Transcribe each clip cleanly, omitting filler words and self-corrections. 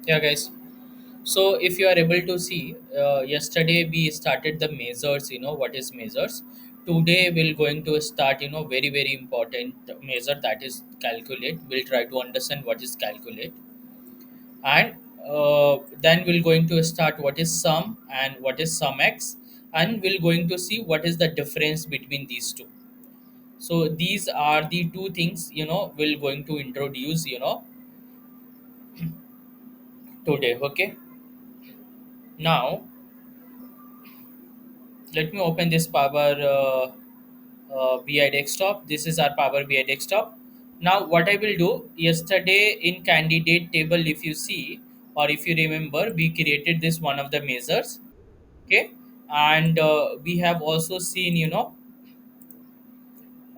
Yeah, guys. So if you are able to see, yesterday we started the measures. What is measures? Today we're going to start. Very important measure, that is calculate. We'll try to understand what is calculate, and then we're going to start what is sum and what is sum x, and we're going to see what is the difference between these two. So these are the two things we're going to introduce today. Okay. Now let me open this Power BI desktop. This is our Power BI desktop. Now, what I will do, yesterday in candidate table, if you see or if you remember, we created this one of the measures. Okay, and we have also seen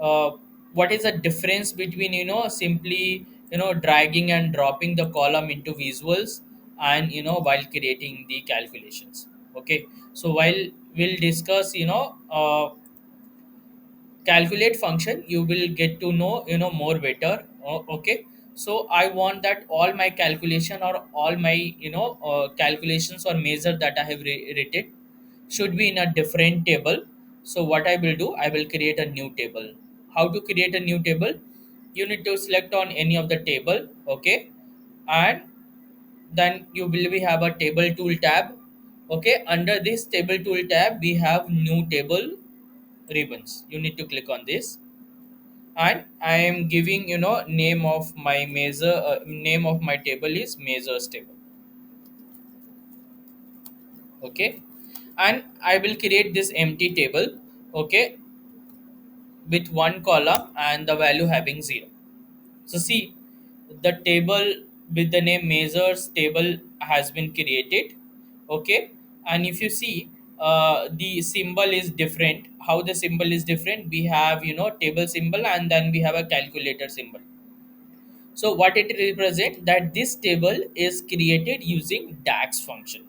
uh, what is the difference between simply dragging and dropping the column into visuals, and while creating the calculations. Okay, so while we'll discuss calculate function, you will get to know more better. Okay, so I want that all my calculation or all my calculations or measure that I have written should be in a different table. So what I will do, I will create a new table. How to create a new table? You need to select on any of the table. Okay, and then you will be have a table tool tab. Okay, under this table tool tab we have new table ribbons. You need to click on this, and I am giving name of my measure, name of my table is measures table. Okay, and I will create this empty table. Okay, with one column and the value having 0. So see, the table with the name measures table has been created. Okay, and if you see, the symbol is different. How the symbol is different? We have table symbol, and then we have a calculator symbol. So what it represents, that this table is created using DAX function.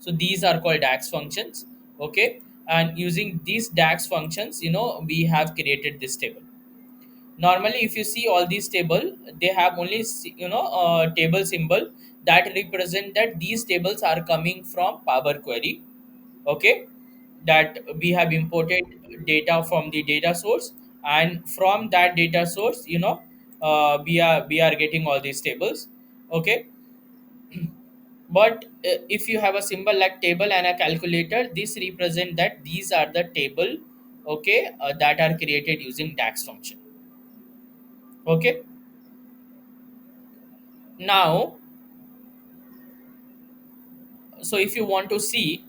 So these are called DAX functions. Okay, and using these DAX functions, we have created this table. Normally, if you see all these table, they have only table symbol that represent that these tables are coming from Power Query. Okay, that we have imported data from the data source, and from that data source we are getting all these tables. Okay, but if you have a symbol like table and a calculator, this represent that these are the table. Okay, that are created using DAX function. Okay, now, so if you want to see,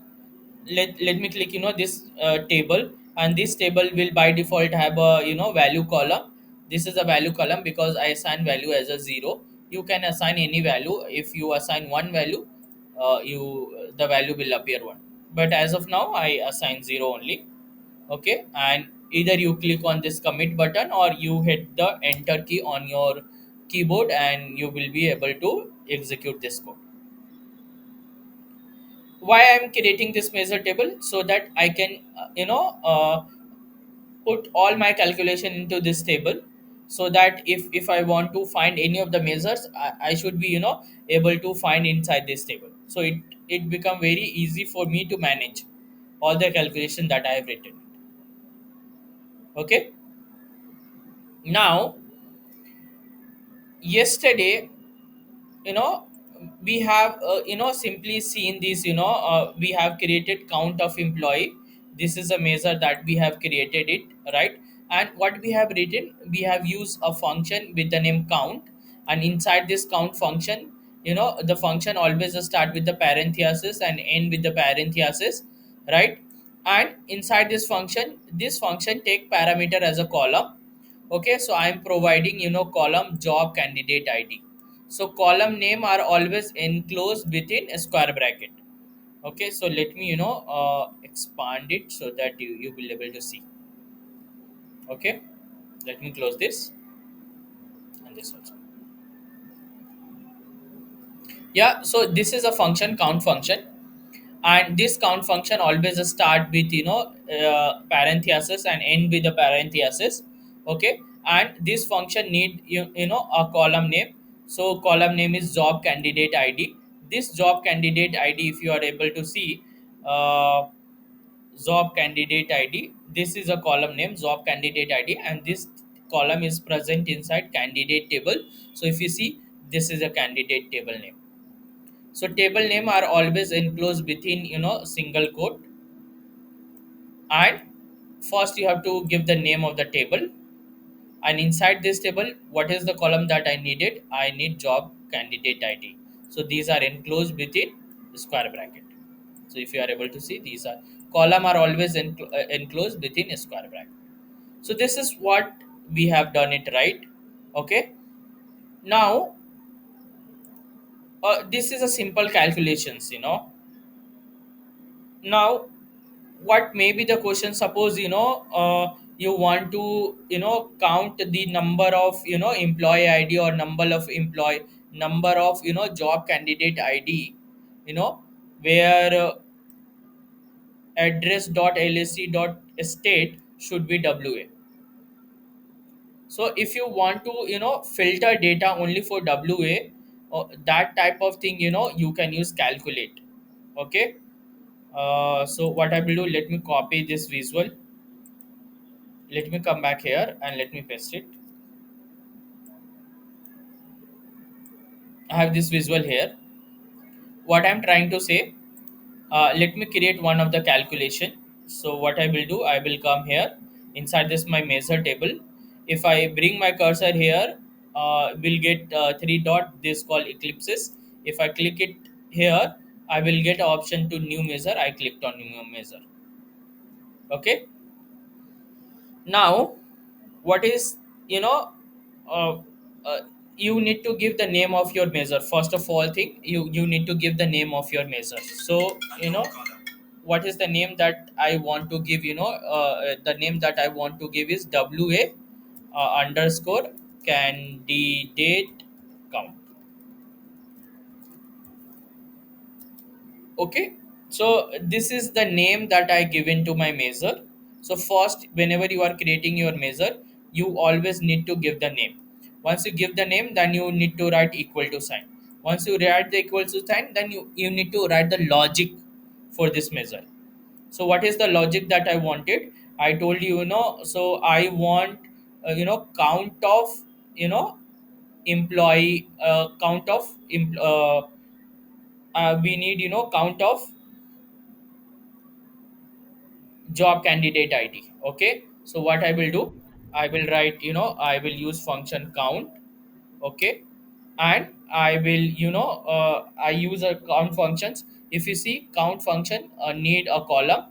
let me click this table, and this table will by default have a value column. This is a value column because I assign value as a 0. You can assign any value. If you assign one value, you the value will appear 1, but as of now I assign 0 only. Okay, and either you click on this commit button or you hit the enter key on your keyboard, and you will be able to execute this code. Why I'm creating this measure table? So that I can put all my calculation into this table, so that if I want to find any of the measures, I should be able to find inside this table. So it become very easy for me to manage all the calculation that I have written. Okay, now, yesterday, you know we have simply seen this. We have created count of employee. This is a measure that we have created it, right? And what we have written, we have used a function with the name count, and inside this count function, the function always start with the parenthesis and end with the parenthesis, right? And inside this function take parameter as a column. Okay, so I'm providing column job candidate ID. So column name are always enclosed within a square bracket. Okay, so let me expand it so that you will be able to see. Okay, let me close this and this also. Yeah, so this is a function, count function, and this count function always start with parenthesis and end with the parenthesis. Okay, and this function need a column name. So column name is job candidate ID. this job candidate id, if you are able to see, uh, job candidate id, this is a column name job candidate id, and this column is present inside candidate table. So if you see, this is a candidate table name. So table name are always enclosed within, single quote. And first you have to give the name of the table, and inside this table, what is the column that I needed? I need job candidate id. So these are enclosed within square bracket. So if you are able to see, these are column are always enclosed within a square bracket. So this is what we have done it right. Okay, now this is a simple calculations. Now what may be the question? Suppose, you want to, count the number of, employee id, or number of, job candidate id, where address.lsc.state should be wa. So if you want to, filter data only for wa, that type of thing, you can use calculate. Okay, so what I will do, let me copy this visual. Let me come back here and let me paste it. I have this visual here. What I'm trying to say, let me create one of the calculation. So what I will do, I will come here inside this my measure table. If I bring my cursor here, we'll get three dot, this called eclipses. If I click it here, I will get option to new measure. I clicked on new measure. Okay, now what is, you know uh, uh, you need to give the name of your measure. First of all thing, you need to give the name of your measure. So, what is the name that I want to give? The name that I want to give is wa underscore candidate count. Okay, so this is the name that I given to my measure. So first, whenever you are creating your measure, you always need to give the name. Once you give the name, then you need to write equal to sign. Once you write the equal to sign, then you need to write the logic for this measure. So what is the logic that I wanted? I told you, so I want, count of, you know employee, count of we need, count of job candidate id. Okay, so what I will do, I will write, I will use function count. Okay, and I will, I use a count functions. If you see, count function need a column.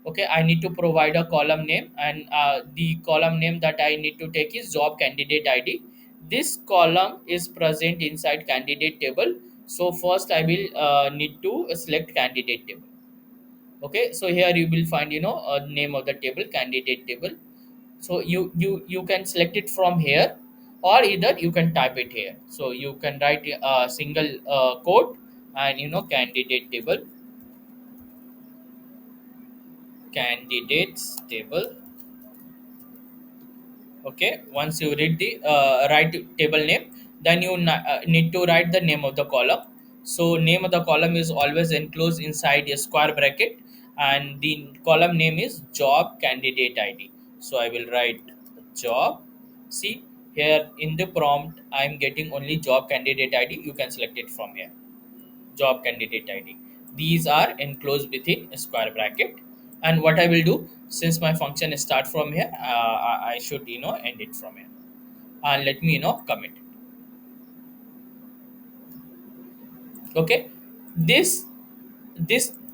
Okay, I need to provide a column name, and the column name that I need to take is job candidate id. This column is present inside candidate table. So first I will need to select candidate table. Okay, so here you will find, name of the table, candidate table. So you can select it from here, or either you can type it here. So you can write a single quote, and, candidate table, candidates table. Okay, once you read the write table name, then you need to write the name of the column. So name of the column is always enclosed inside a square bracket, and the column name is job candidate id. So I will write job. See, here in the prompt I am getting only job candidate id. You can select it from here, job candidate id. These are enclosed within a square bracket. And what I will do, since my function start from here, I should, end it from here. And let me, commit it. Okay, this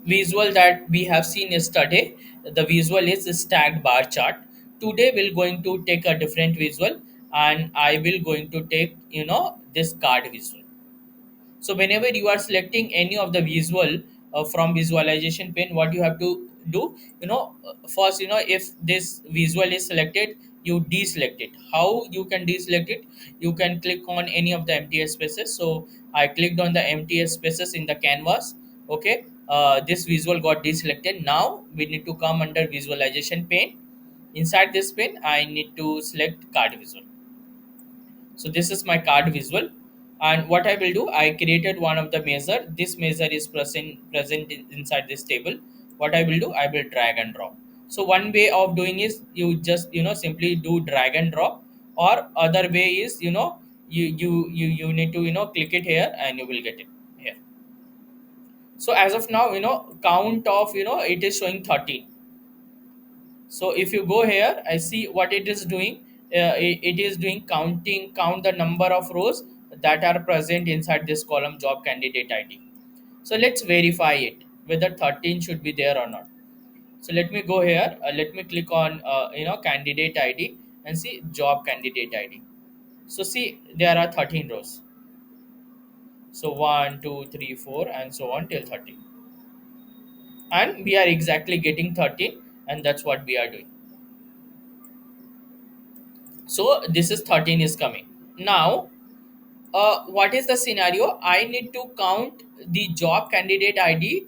visual that we have seen yesterday, the visual is a stacked bar chart. Today we're going to take a different visual, and I will going to take, this card visual. So whenever you are selecting any of the visual from visualization pane, what you have to do, first, if this visual is selected, you deselect it. How you can deselect it? You can click on any of the empty spaces. So I clicked on the empty spaces in the canvas. Okay, this visual got deselected. Now we need to come under visualization pane. Inside this pane, I need to select card visual. So this is my card visual. And what I will do, I created one of the measure. This measure is present inside this table. What I will do, I will drag and drop. So one way of doing is you just simply do drag and drop, or other way is you need to click it here and you will get it here. So as of now, count of it is showing 13. So if you go here, I see what it is doing. It is doing count the number of rows that are present inside this column job candidate ID. So let's verify it whether 13 should be there or not. So let me go here. Let me click on candidate ID and see job candidate ID. So see there are 13 rows. So 1, 2, 3, 4, and so on till 13. And we are exactly getting 13, and that's what we are doing. So this is 13 is coming. Now, what is the scenario? I need to count the job candidate ID,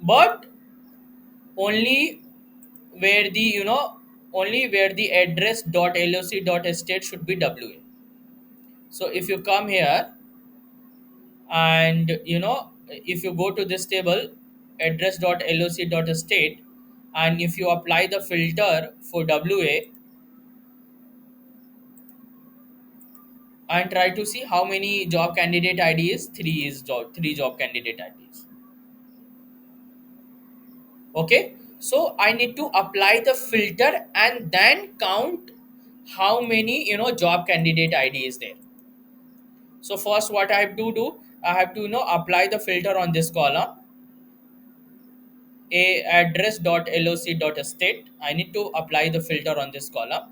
but only where the only where the address dot loc dot state should be wa. So if you come here and if you go to this table address dot loc dot state, and if you apply the filter for wa and try to see how many job candidate ID is, three job candidate IDs. Okay, so I need to apply the filter and then count how many job candidate ID is there. So first what I have to do, I have to apply the filter on this column a address dot loc dot state. I need to apply the filter on this column.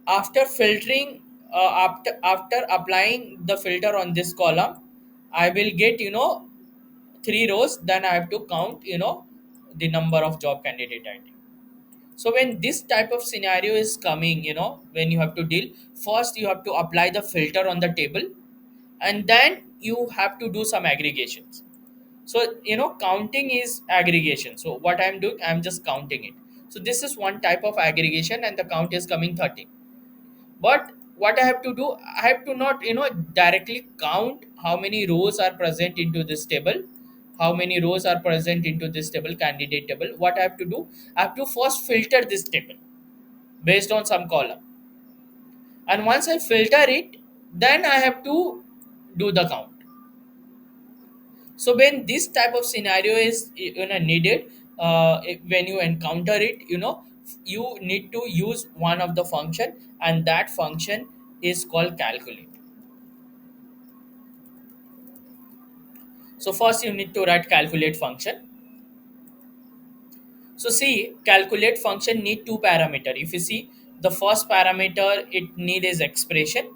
After filtering, after applying the filter on this column, I will get three rows. Then I have to count the number of job candidate ID. So when this type of scenario is coming, when you have to deal, first you have to apply the filter on the table, and then you have to do some aggregations. So counting is aggregation. So what I'm doing, I'm just counting it. So this is one type of aggregation, and the count is coming 30. But what I have to do, I have to not directly count how many rows are present into this table, how many rows are present into this table, candidate table. What I have to do, I have to first filter this table based on some column, and once I filter it, then I have to do the count. So when this type of scenario is needed, when you encounter it, you need to use one of the function, and that function is called calculate. So first you need to write calculate function. So see, calculate function need two parameter. If you see, the first parameter it need is expression,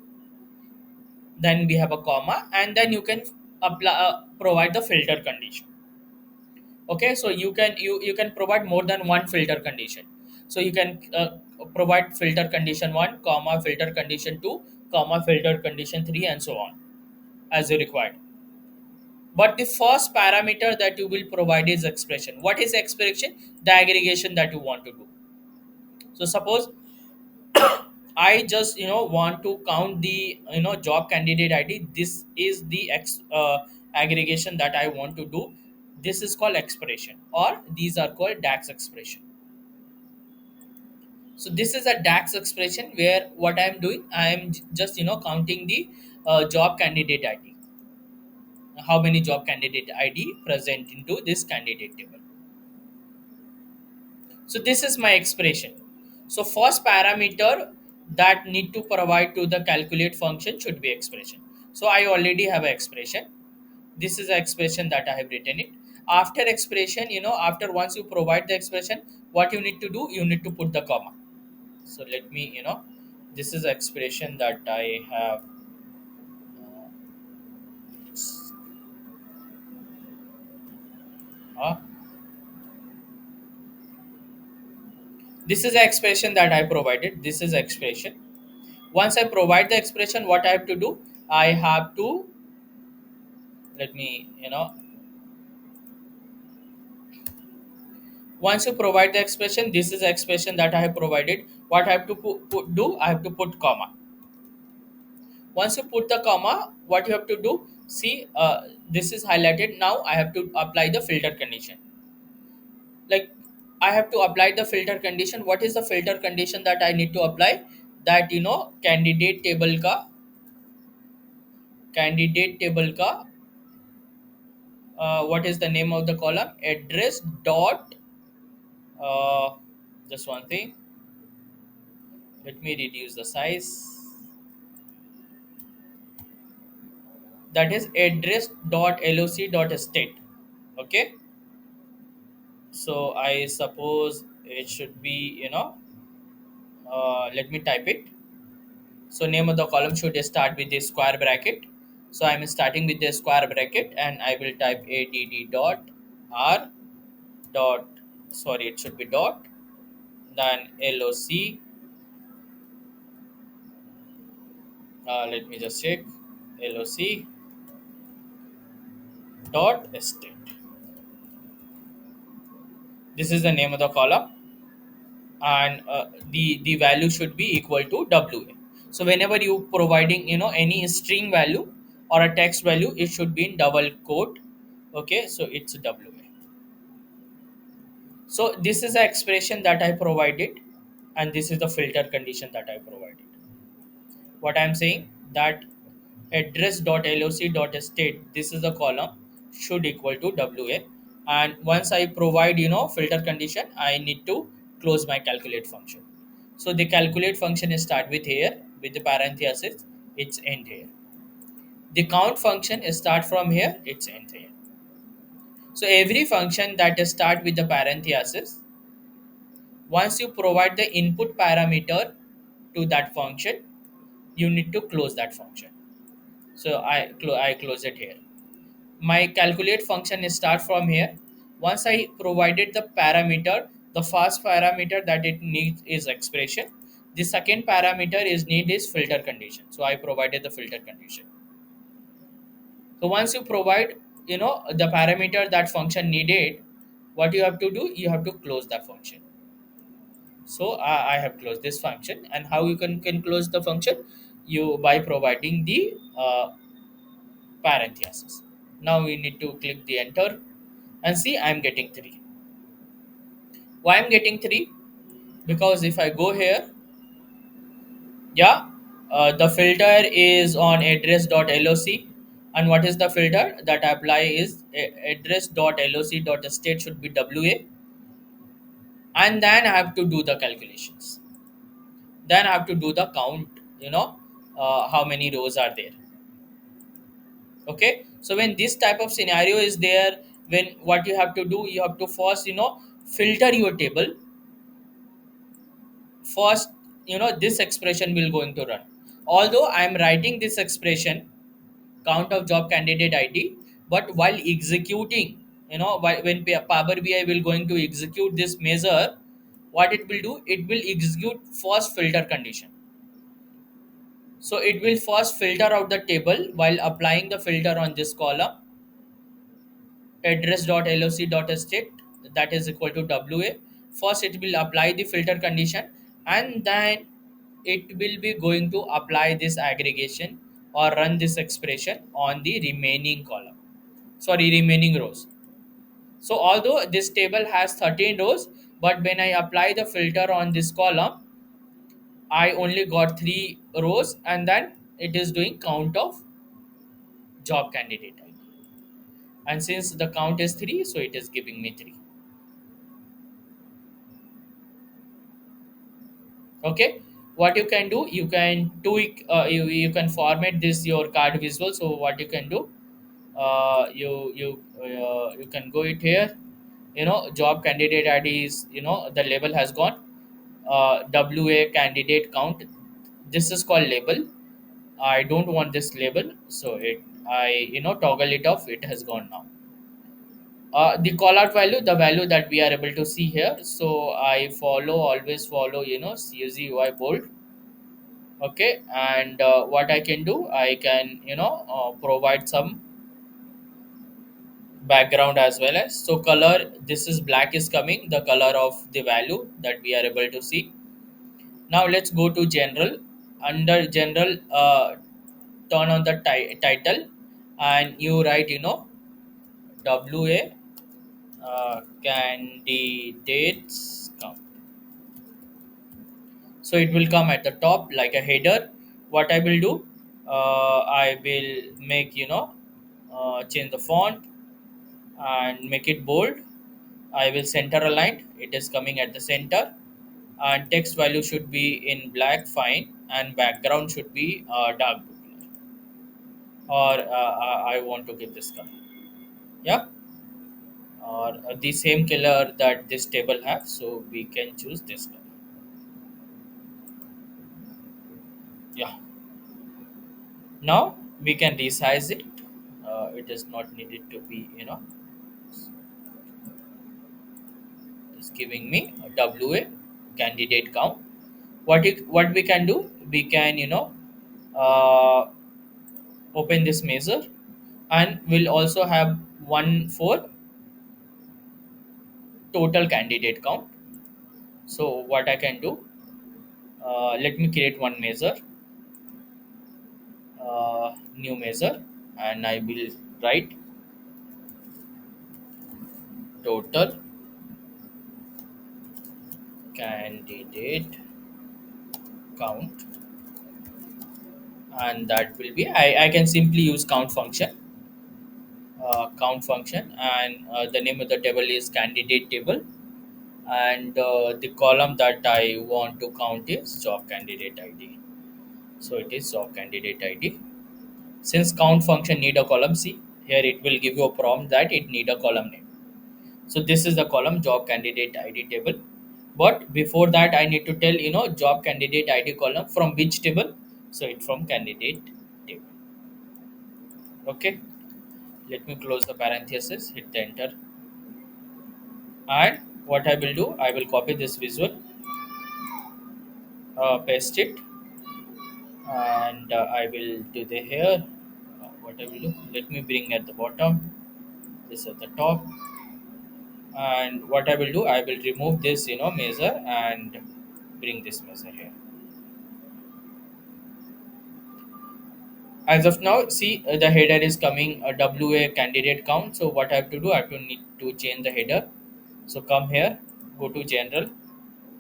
then we have a comma, and then you can apply provide the filter condition. Okay, so you can provide more than one filter condition. So you can provide filter condition 1 comma filter condition 2 comma filter condition 3, and so on as you required. But the first parameter that you will provide is expression. What is expression? The aggregation that you want to do. So suppose I just want to count the job candidate ID. This is the aggregation that I want to do. This is called expression, or these are called DAX expression. So this is a DAX expression where what I am doing, I am just counting the job candidate ID. How many job candidate ID present into this candidate table. So this is my expression. So first parameter that need to provide to the calculate function should be expression. So I already have an expression. This is an expression that I have written it. After expression, after once you provide the expression, what you need to do, you need to put the comma. So let me, this is expression that I have. Uh, this is the expression that I provided. This is expression. Once I provide the expression, what I have to do, I have to let me once you provide the expression, this is the expression that I have provided. What I have to do, I have to put comma. Once you put the comma, what you have to do, see, this is highlighted. Now I have to apply the filter condition. Like, I have to apply the filter condition. What is the filter condition that I need to apply? That, candidate table ka, candidate table ka, what is the name of the column? Address dot, uh, just one thing, let me reduce the size. That is address dot loc dot state. Okay, so I suppose it should be, let me type it. So name of the column should start with the square bracket. So I'm starting with the square bracket, and I will type add dot r dot, sorry, it should be dot, then loc, let me just check, loc dot state. This is the name of the column, and the value should be equal to wa. So whenever you providing, any string value or a text value, it should be in double quote. Okay, so it's wa. So this is the expression that I provided, and this is the filter condition that I provided. What I'm saying, that address.loc.state, this is the column, should equal to wa. And once I provide, filter condition, I need to close my calculate function. So the calculate function is start with here, with the parenthesis, it's end here. The count function is start from here, it's end here. So every function that is start with the parenthesis, once you provide the input parameter to that function, you need to close that function. So I close it here. My calculate function is start from here. Once I provided the parameter, the first parameter that it needs is expression. The second parameter is need is filter condition. So I provided the filter condition. So once you provide, the parameter that function needed, what you have to do, you have to close that function. So I have closed this function. And how you can close the function? You by providing the parenthesis. Now we need to click the enter and see I'm getting 3. Why I'm getting 3? Because if I go here, yeah, the filter is on address.loc, and what is the filter that I apply is address.loc.state should be wa, and then I have to do the calculations. Then I have to do the count, how many rows are there. Okay, so when this type of scenario is there, when what you have to do, you have to first, filter your table. First, this expression will going to run. Although I am writing this expression, count of job candidate id, but while executing, when Power BI will going to execute this measure, what it will do, it will execute first filter condition. So it will first filter out the table while applying the filter on this column, address.loc.state, that is equal to wa. First it will apply the filter condition, and then it will be going to apply this aggregation or run this expression on the remaining column, sorry, remaining rows. So although this table has 13 rows, but when I apply the filter on this column, I only got 3 rows, and then it is doing count of job candidate ID. And since the count is 3, so it is giving me 3. Okay, what you can do, you can tweak, you can format this your card visual. So what you can do, you can go it here, job candidate id is, the label has gone, wa candidate count, this is called label. I don't want this label, so it I toggle it off, it has gone now. The call out value, the value that we are able to see here, so I follow, always follow, CUZUI bold. Okay, and what I can do, I can, provide some background as well as, so color, this is black is coming, the color of the value that we are able to see. Now let's go to general. Under general, turn on the title, and you write, WA candidates count. So it will come at the top like a header. What I will do, I will make, change the font and make it bold. I will center aligned, it is coming at the center, and text value should be in black, fine, and background should be dark blue color, or I want to give this color, yeah, or the same color that this table have, so we can choose this color, yeah. Now we can resize it. It is not needed to be, it's giving me a WA candidate count. What we can do, we can, uh, open this measure, and we'll also have one for total candidate count. So what I can do, let me create one measure, new measure, and I will write total candidate count, and that will be, I can simply use count function, and the name of the table is candidate table, and the column that I want to count is job candidate ID. So it is job candidate ID. Since count function need a column, see here it will give you a prompt that it need a column name. So this is the column job candidate ID table. But before that, I need to tell, job candidate ID column from which table. So it from candidate table. Okay. Let me close the parenthesis, hit the enter. And what I will do, I will copy this visual, paste it, and I will do the here. What I will do, let me bring at the bottom, this at the top, and what I will do, I will remove this, measure, and bring this measure here. As of now, see, the header is coming a WA candidate count. So what I have to do, I have to need to change the header. So come here, go to general,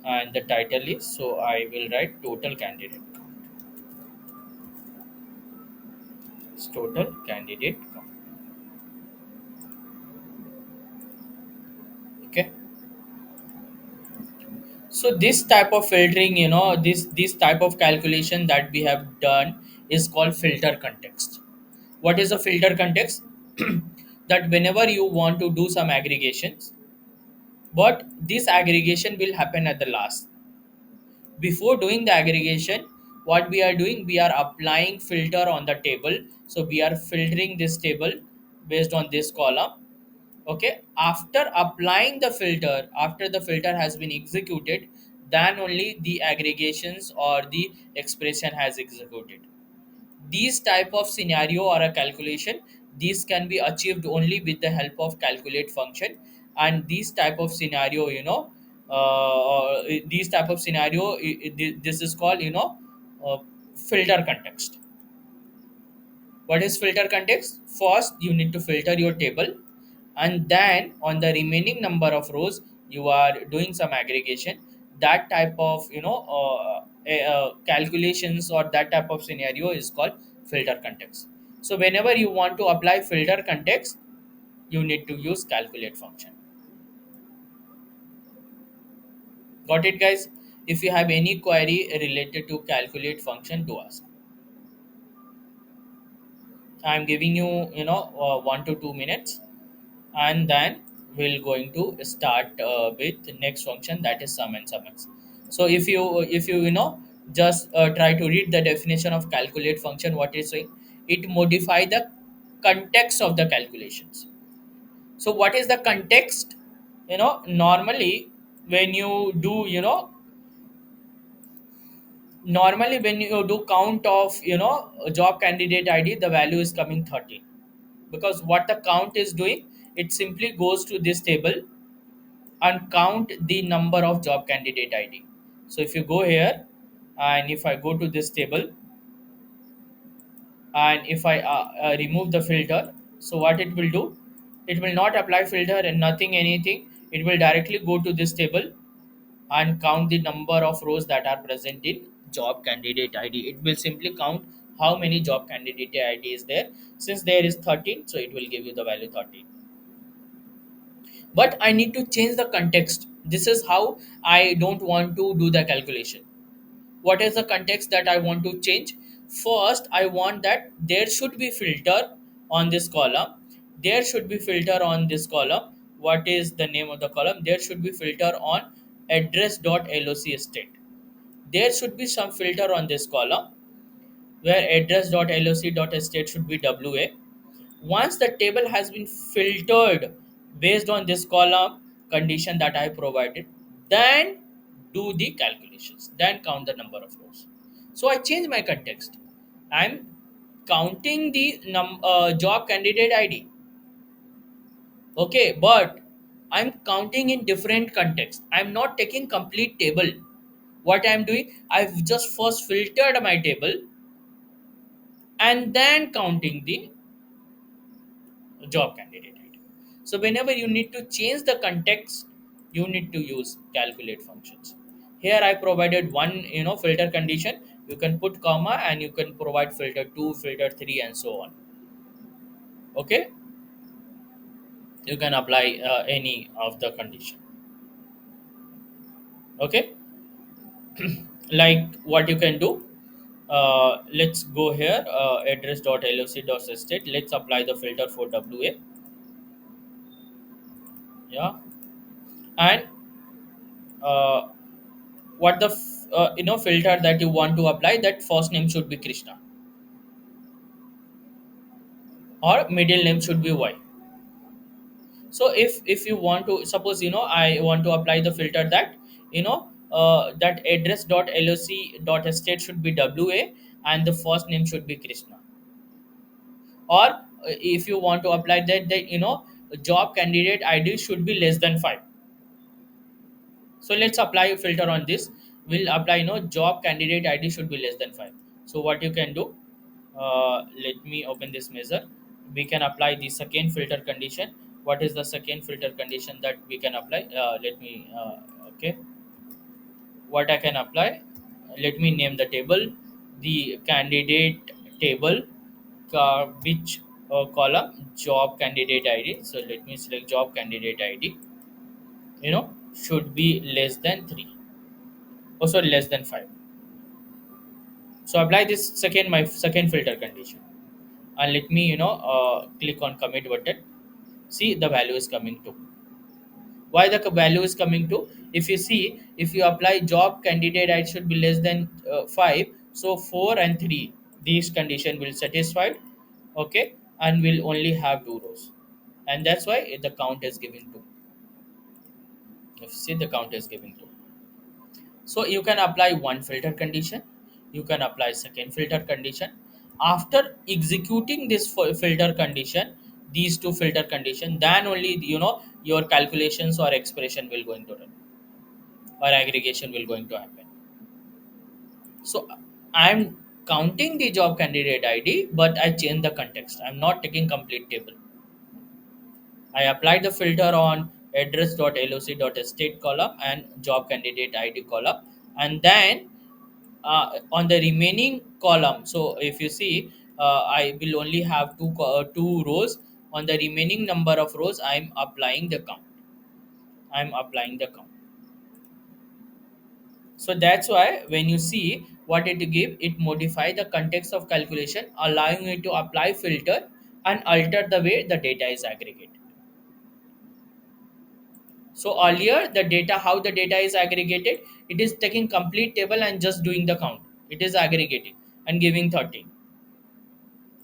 and the title is, so I will write total candidate count. It's total candidate count. Okay. So this type of filtering, this type of calculation that we have done is called filter context. What is a filter context? That whenever you want to do some aggregations, but this aggregation will happen at the last. Before doing the aggregation, what we are doing, we are applying filter on the table. So we are filtering this table based on this column. Okay, after applying the filter, after the filter has been executed, then only the aggregations or the expression has executed. These type of scenario or a calculation, these can be achieved only with the help of calculate function. And these type of scenario, these type of scenario, this is called, filter context. What is filter context? First you need to filter your table, and then on the remaining number of rows you are doing some aggregation. That type of, calculations or that type of scenario is called filter context. So whenever you want to apply filter context, you need to use calculate function. Got it, guys? If you have any query related to calculate function, do ask. I'm giving you, 1 to 2 minutes, and then we're going to start with the next function, that is sum and SUMX. So if you just try to read the definition of calculate function, what it's saying, it modify the context of the calculations. So what is the context? Normally when you do, normally when you do count of, job candidate ID, the value is coming 13, because what the count is doing, it simply goes to this table and count the number of job candidate ID. So if you go here, and if I go to this table, and if I remove the filter, so what it will do, it will not apply filter and nothing anything. It will directly go to this table and count the number of rows that are present in job candidate id. It will simply count how many job candidate id is there. Since there is 13, so it will give you the value 13. But I need to change the context. This is how I don't want to do the calculation. What is the context that I want to change? First, I want that there should be filter on this column. There should be filter on this column. What is the name of the column? There should be filter on address.loc state. There should be some filter on this column where address.loc.state should be wa. Once the table has been filtered based on this column condition that I provided, then do the calculations, then count the number of rows. So I change my context. I'm counting the job candidate ID. Okay, but I'm counting in different context. I'm not taking complete table. What I'm doing, I've just first filtered my table and then counting the job candidate ID. So whenever you need to change the context, you need to use calculate functions. Here I provided one, filter condition. You can put comma and you can provide filter 2, filter 3 and so on. Okay, you can apply any of the condition. Okay, like what you can do. Let's go here, address.loc.state. Let's apply the filter for wa. Yeah, and uh, what the filter that you want to apply, that first name should be Krishna or middle name should be Y. So if you want to, suppose I want to apply the filter that that address.loc.state should be wa and the first name should be Krishna. Or if you want to apply that job candidate id should be less than 5. So let's apply a filter on this. We'll apply job candidate id should be less than 5. So what you can do, let me open this measure. We can apply the second filter condition. What is the second filter condition that we can apply? Let me okay, what I can apply, let me name the table, the candidate table, which column, job candidate id. So let me select job candidate id, should be less than 3, also less than 5. So apply this second, my second filter condition, and let me click on commit button. See, the value is coming to. Why the value is coming to? If you see, if you apply job candidate it should be less than 5, so 4 and 3, these condition will satisfied. Okay, and will only have 2 rows, and that's why the count is giving 2. If you see, the count is giving 2. So you can apply one filter condition, you can apply second filter condition. After executing this filter condition, these two filter condition, then only your calculations or expression will going to run, or aggregation will going to happen. So I'm counting the job candidate id, but I change the context. I'm not taking complete table. I applied the filter on address.loc.state column and job candidate id column, and then on the remaining column, so if you see, I will only have two rows. On the remaining number of rows, I'm applying the count. So that's why when you see what it give, it modify the context of calculation, allowing it to apply filter and alter the way the data is aggregated. So earlier, the data, how the data is aggregated, it is taking complete table and just doing the count. It is aggregating and giving 13.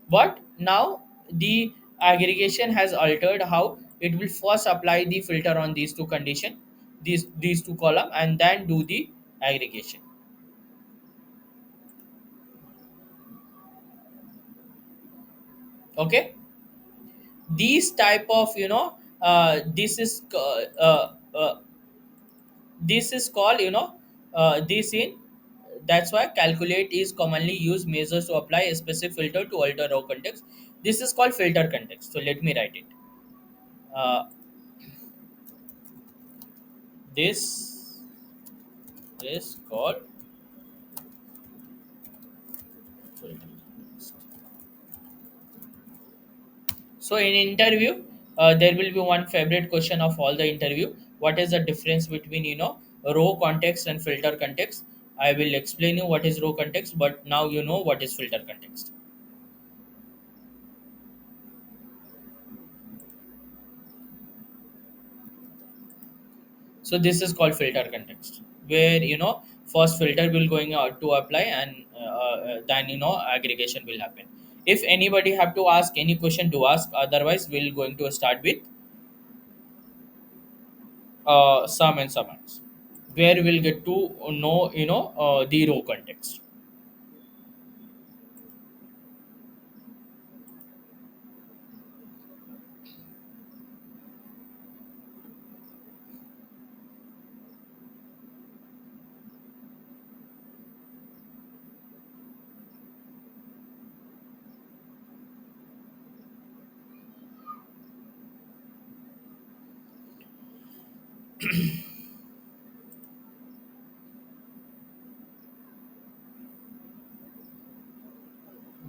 But now the aggregation has altered how it will first apply the filter on these two condition, these two column, and then do the aggregation. Okay, these type of this is called this in That's why calculate is commonly used measures to apply a specific filter to alter row context. This is called filter context. So let me write it. Uh, this is called filter context. So in interview, there will be one favorite question of all the interview. What is the difference between row context and filter context? I will explain you what is row context, but now you know what is filter context. So this is called filter context, where first filter will going out to apply, and then aggregation will happen. If anybody have to ask any question to ask, otherwise we'll going to start with sum and SUMX, where we'll get to know the row context.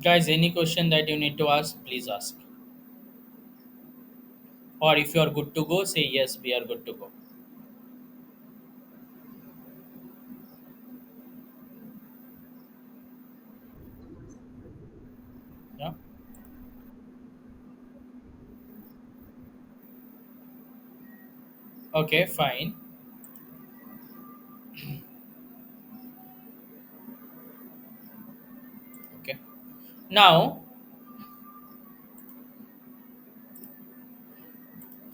Guys, any question that you need to ask, please ask. Or if you are good to go, say yes, we are good to go. Yeah. Okay, fine. Okay. Now,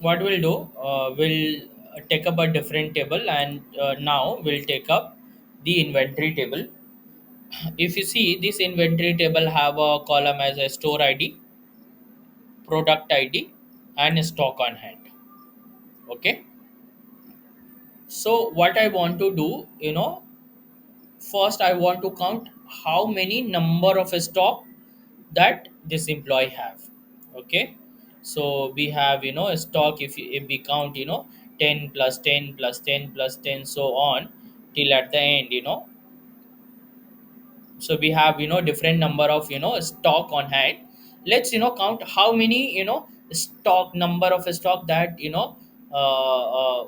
what we'll do, we'll take up a different table, and now we'll take up the inventory table. If you see, this inventory table have a column as a store id, product id, and stock on hand. Okay. So what I want to do, first I want to count how many number of stock that this employee have. Okay. So we have a stock. If we count 10 plus 10 plus 10 plus 10 so on till at the end. So we have different number of stock on hand. Let's count how many stock number of stock that uh, uh,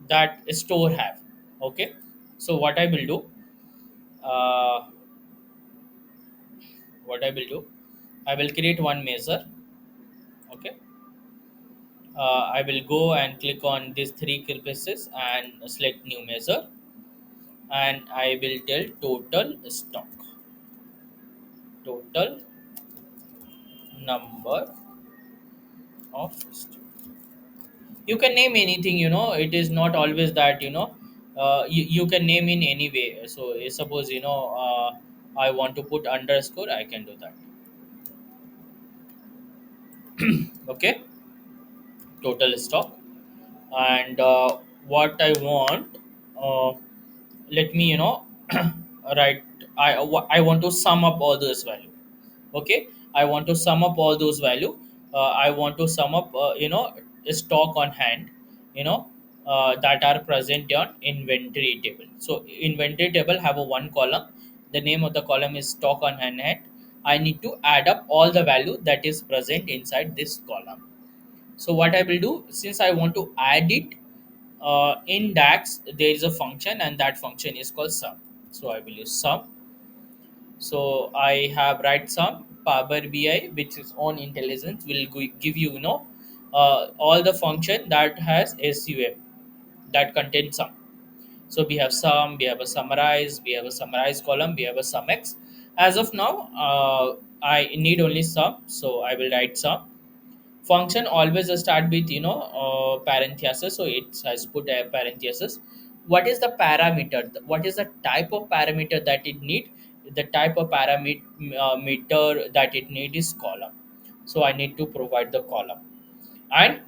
that store have. Okay. So uh, what I will do, I will create one measure. Okay. I will go and click on these three pieces and select new measure, and I will tell total stock, total number of stock. You can name anything. It is not always that you can name in any way. So suppose I want to put underscore, I can do that. Okay. Total stock. And what I want, uh, let me write. I want to sum up all those value. Okay. I want to sum up all those value. I want to sum up stock on hand, that are present on inventory table. So inventory table have a one column. The name of the column is stock on hand. I need to add up all the value that is present inside this column. So what I will do, since I want to add it, in DAX there is a function, and that function is called sum. So I will use sum. So I have write sum. Power BI, which is on intelligence, will give you all the function that has SUM, that contains sum. So we have sum, we have a summarize, we have a summarize column, we have a sum x. As of now, I need only sum, so I will write sum. Function always start with parenthesis, so it has put a parenthesis. What is the parameter, what is the type of parameter that it need? The type of parameter meter that it need is column. So I need to provide the column, and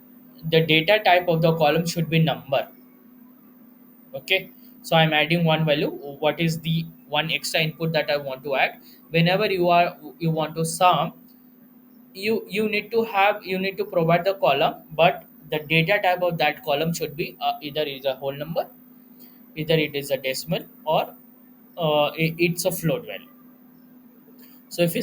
the data type of the column should be number. Okay. So I'm adding one value. What is the one extra input that I want to add. Whenever you want to sum, you need to have, you need to provide the column, but the data type of that column should be either it is a whole number, either it is a decimal, or it's a float value. So if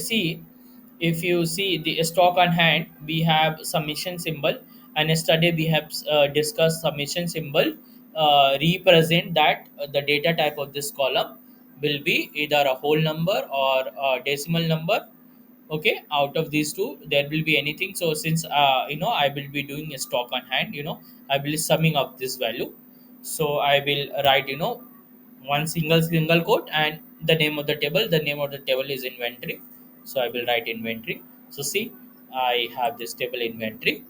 you see the stock on hand, we have summation symbol, and yesterday we have discussed summation symbol represent that the data type of this column will be either a whole number or a decimal number. Okay, out of these two there will be anything. So since I will be doing a stock on hand, I will be summing up this value. So I will write one single quote, and the name of the table is inventory. So I will write inventory. So see, I have this table inventory,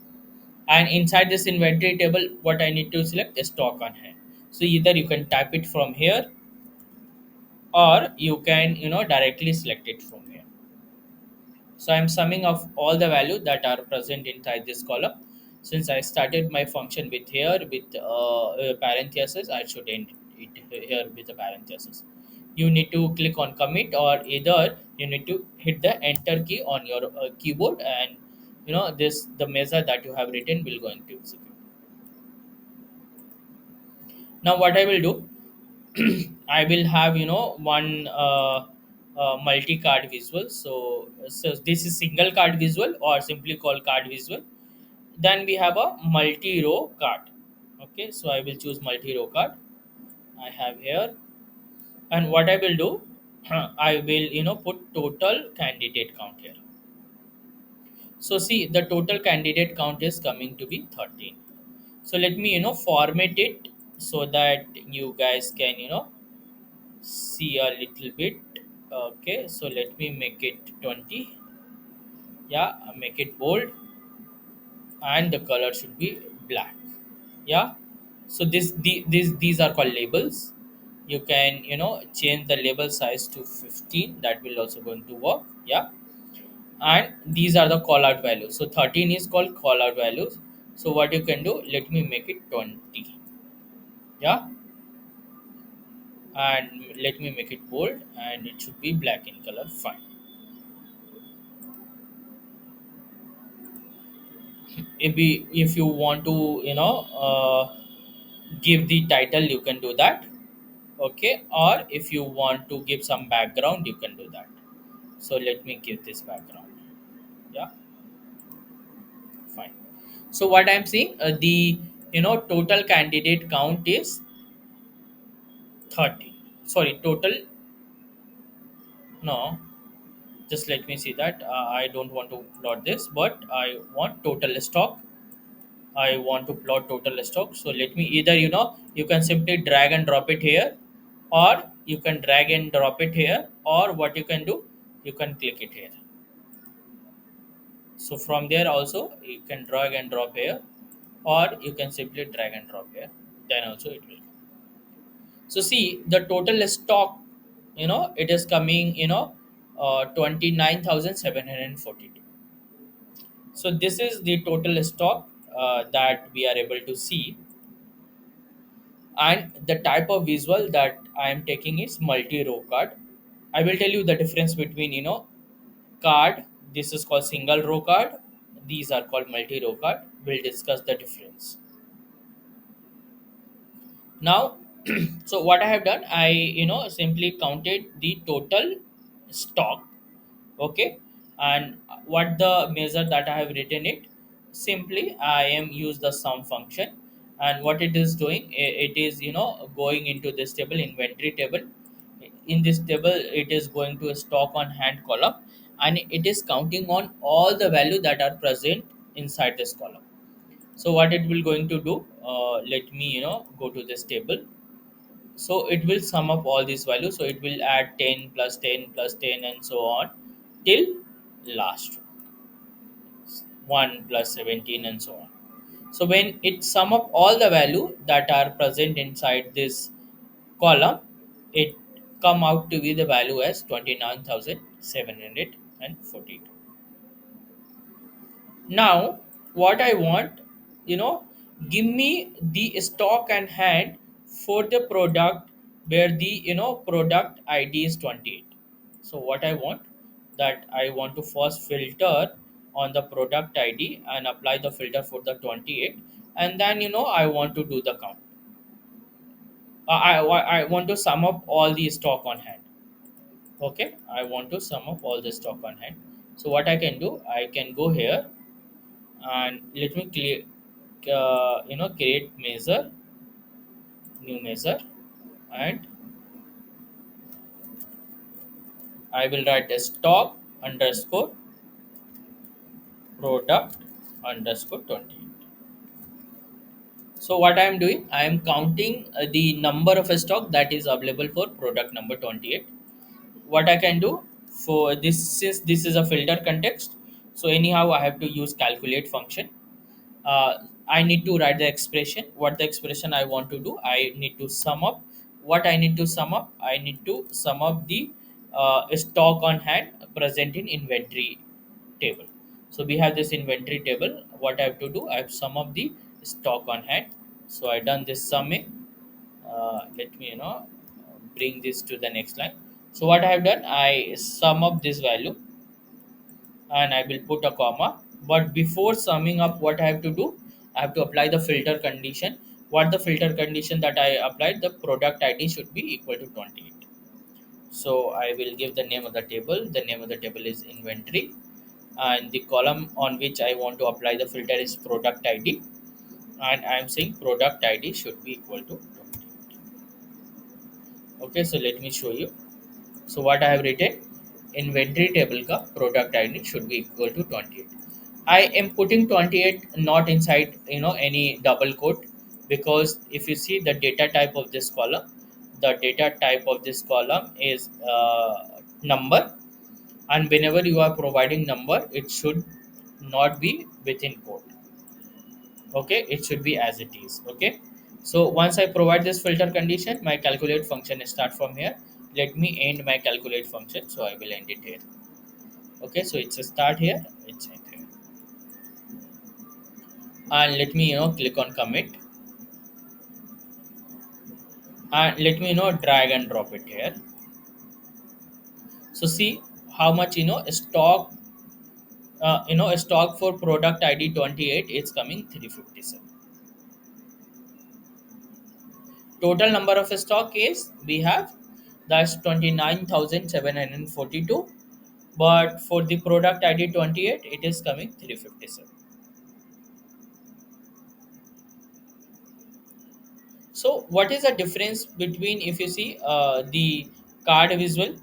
and inside this inventory table what I need to select is stock on hand. So either you can type it from here, or you can directly select it from here. So I'm summing of all the value that are present inside this column. Since I started my function with here with parenthesis, I should end it here with a parenthesis. You need to click on commit, or either you need to hit the enter key on your keyboard, and this the measure that you have written will go into execute. Now what I will do, I will have one multi-card visual. So this is single card visual, or simply called card visual. Then we have a multi-row card. Okay, so I will choose multi-row card. I have here, and what I will do, I will put total candidate count here. So see, the total candidate count is coming to be 13. So let me format it so that you guys can see a little bit. Okay, so let me make it 20. Yeah, make it bold, and the color should be black. Yeah, so these are called labels. You can change the label size to 15. That will also going to work. Yeah, and these are the call out values. So 13 is called call out values. So what you can do, let me make it 20. Yeah, and let me make it bold, and it should be black in color. Fine. If you want to give the title, you can do that. Okay, or if you want to give some background, you can do that. So let me give this background. Yeah, fine. So what I'm seeing, the total candidate count is 30. Sorry, total, no, just let me see that. I don't want to plot this, but I want total stock. I want to plot total stock. So let me either you can simply drag and drop it here, or you can drag and drop it here, or what you can do, you can click it here. So from there also you can drag and drop here, or you can simply drag and drop here. Then also it will come. So see the total stock, it is coming 29,742. So this is the total stock that we are able to see. And the type of visual that I am taking is multi-row card. I will tell you the difference between card. This is called single row card. These are called multi-row card. We'll discuss the difference now. So what I have done, I simply counted the total stock. Okay, and what the measure that I have written it, simply I am use the sum function. And what it is doing, it is going into this table, inventory table. In this table it is going to a stock on hand column, and it is counting on all the value that are present inside this column. So what it will going to do, let me go to this table. So it will sum up all these values. So it will add 10 plus 10 plus 10 and so on till last 1 plus 17 and so on. So when it sum up all the value that are present inside this column, it come out to be the value as 29,742. Now what I want, you know give me the stock and hand for the product where the product ID is 28. So what I want, that I want to first filter on the product ID and apply the filter for the 28, and then I want to do the count. I want to sum up all the stock on hand. Okay, I want to sum up all the stock on hand. So what I can do, I can go here and let me clear create measure, new measure, and I will write a stock underscore product underscore 28. So what I am doing, I am counting the number of stock that is available for product number 28. What I can do for this, since this is a filter context, so anyhow I have to use calculate function. uh, I need to write the expression. What the expression I want to do, I need to sum up. What I need to sum up, I need to sum up the stock on hand present in inventory table. So we have this inventory table. What I have to do, I have sum up the stock on hand. So I done this summing. Let me bring this to the next line. So what I have done, I sum up this value and I will put a comma. But before summing up, what I have to do, I have to apply the filter condition. What the filter condition that I applied, the product ID should be equal to 28. So I will give the name of the table. The name of the table is inventory, and the column on which I want to apply the filter is product ID, and I am saying product ID should be equal to 28. Okay, so let me show you. So what I have written, inventory table ka product ID should be equal to 28. I am putting 28 not inside any double quote, because if you see the data type of this column, the data type of this column is number, and whenever you are providing number, it should not be within quote. Okay, it should be as it is. Okay, so once I provide this filter condition, my calculate function start from here. Let me end my calculate function, so I will end it here. Okay, so it's a start here, it's end here, and let me click on commit, and let me drag and drop it here. So see how much stock, stock for product ID 28 is coming 357. Total number of stock is we have, that's 29,742, but for the product ID 28 it is coming 357. So what is the difference between, if you see the card visual,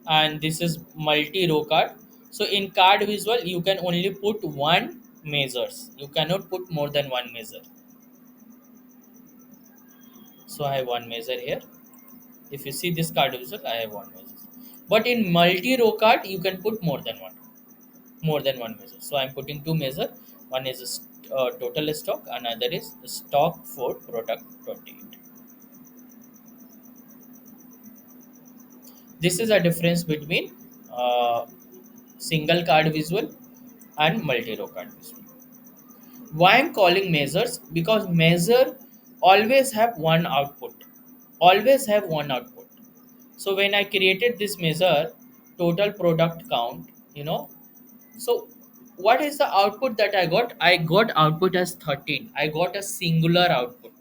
and this is multi row card. So in card visual you can only put one measures, you cannot put more than one measure. So I have one measure here. If you see this card visual, I have one measure, but in multi row card you can put more than one measure. So I'm putting two measure. One is total stock, another is stock for product 28. This is a difference between single card visual and multi row card visual. Why I'm calling measures? Because measure always have one output. Always have one output. So when I created this measure, total product count, so what is the output that I got? I got output as 13. I got a singular output.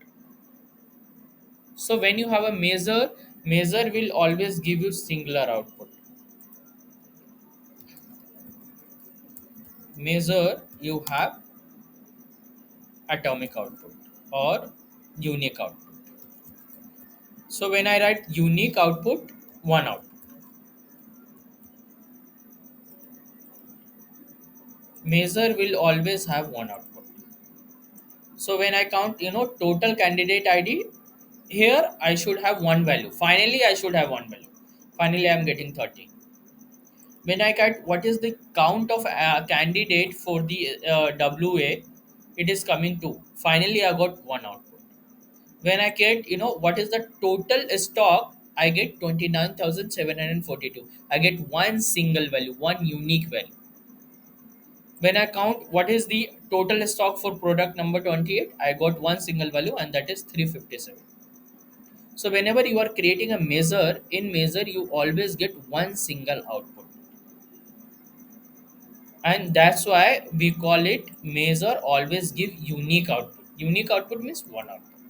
So when you have a measure, measure will always give you singular output. Measure you have atomic output or unique output. So when I write unique output, one output. Measure will always have one output. So when I count, total candidate ID, here I should have one value. Finally, I should have one value. Finally, I am getting 30. When I count what is the count of candidate for the WA, it is coming 2. Finally, I got one output. When I get, what is the total stock, I get 29,742. I get one single value, one unique value. When I count what is the total stock for product number 28, I got one single value, and that is 357. So whenever you are creating a measure, in measure you always get one single output, and that's why we call it measure always give unique output. Unique output means one output.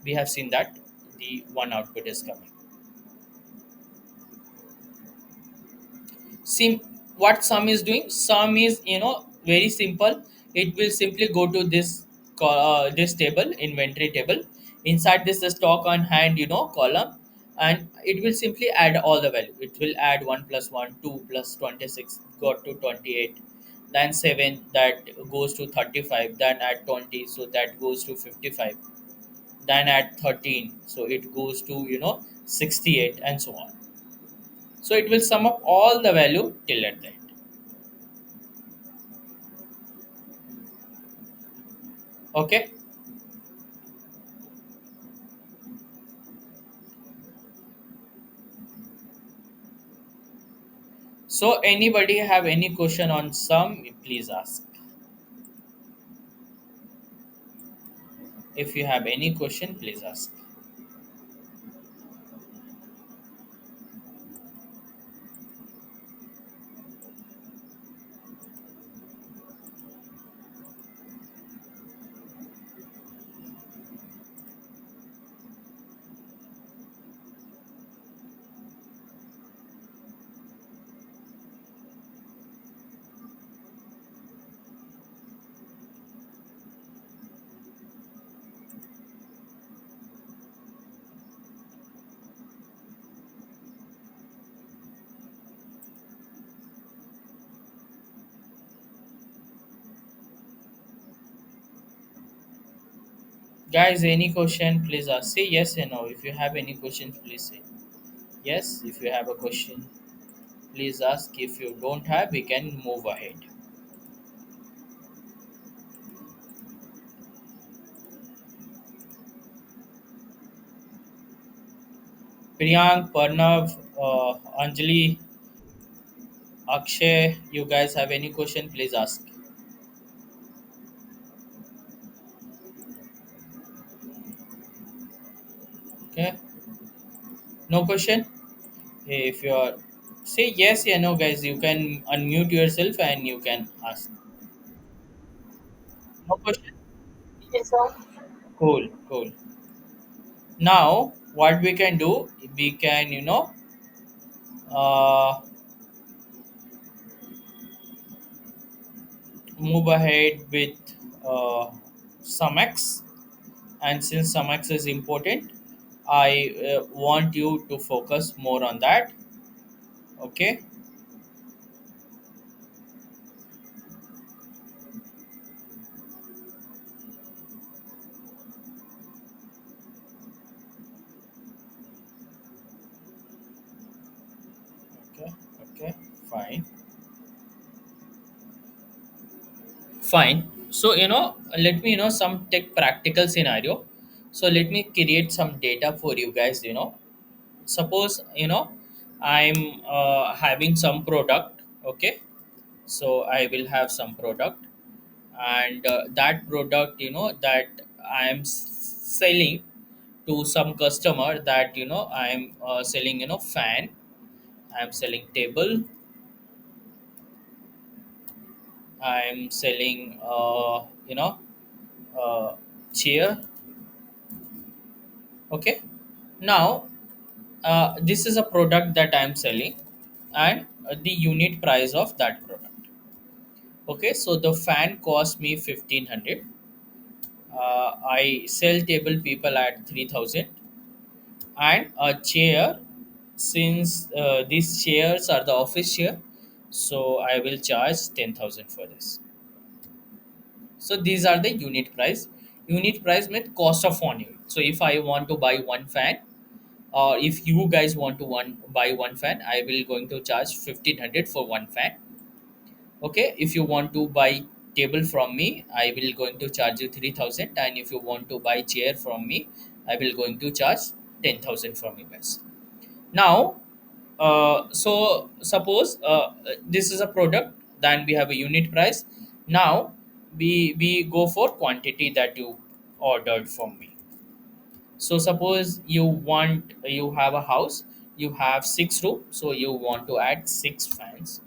We have seen that the one output is coming. Sim, what sum is doing? Sum is, very simple. It will simply go to this table, inventory table. Inside this the stock on hand, column, and it will simply add all the value. It will add 1 plus 1, 2 plus 26, got to 28. Then 7, that goes to 35. Then add 20, so that goes to 55. Then add 13, so it goes to 68, and so on. So it will sum up all the value till at the end. Okay. So anybody have any question on sum, please ask. If you have any question, please ask. Guys, any question, please ask. Say yes or no. If you have any questions, please say yes. If you have a question, please ask. If you don't have, we can move ahead. Priyank, Parnav, Anjali, Akshay, you guys have any question, please ask. Okay, no question. If you are say yes or no, guys, you can unmute yourself and you can ask. No question. Yes, sir. Cool, cool. Now, what we can do, we can, uh, move ahead with uh, SUMX. And since SUMX is important, I want you to focus more on that. Okay. Okay. Okay. Fine. Fine. So, let me, some tech practical scenario. So, let me create some data for you guys. Suppose, I'm having some product. Okay. So, I will have some product, and that product, that I am selling to some customer, that, I am selling, fan. I am selling table. I am selling, uh, chair. Okay. Now, this is a product that I'm selling, and the unit price of that product. Okay, so the fan cost me 1500. I sell table people at 3000, and a chair. Since these chairs are the office chair, so I will charge 10,000 for this. So these are the unit price. Unit price means cost of one unit. So if I want to buy one fan, or if you guys want to buy one fan, I will going to charge 1500 for one fan. Okay, if you want to buy table from me, I will going to charge you 3000, and if you want to buy chair from me, I will going to charge 10,000 from you guys. Now, so suppose this is a product, then we have a unit price. Now we go for quantity that you ordered from me. So suppose you have a house, you have 6 rooms, so you want to add 6 fans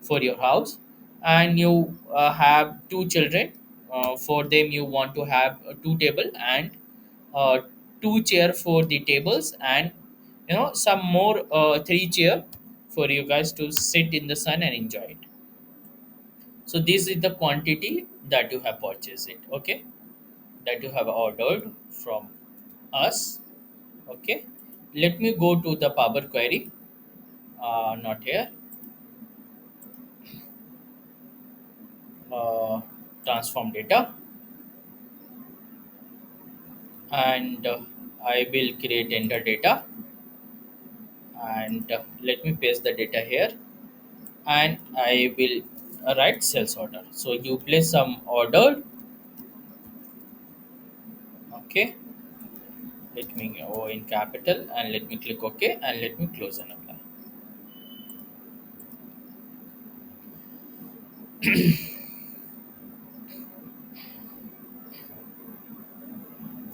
for your house, and you have 2 children. For them, you want to have a 2 table and uh, 2 chair for the tables, and some more 3 chair for you guys to sit in the sun and enjoy it. So this is the quantity that you have purchased it. Okay, that you have ordered from us. Okay, let me go to the Power Query. Not here. uh, Transform data, and I will create enter data, and let me paste the data here, and I will write sales order. So you place some order. Okay, let me go in capital and let me click OK and let me close and apply.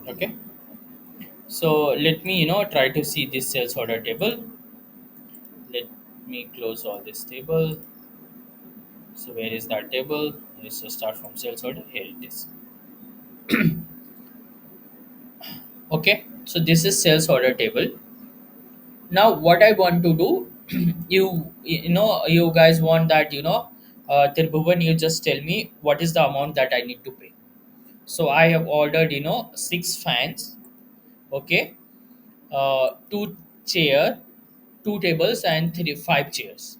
Okay, so let me try to see this sales order table. Let me close all this table. So where is that table? Let's just start from sales order. Here it is. Okay, so this is sales order table. Now what I want to do, you guys want that, Tribhuvan, you just tell me what is the amount that I need to pay. So I have ordered 6 fans. Okay, 2 chair, 2 tables, and 5 chairs.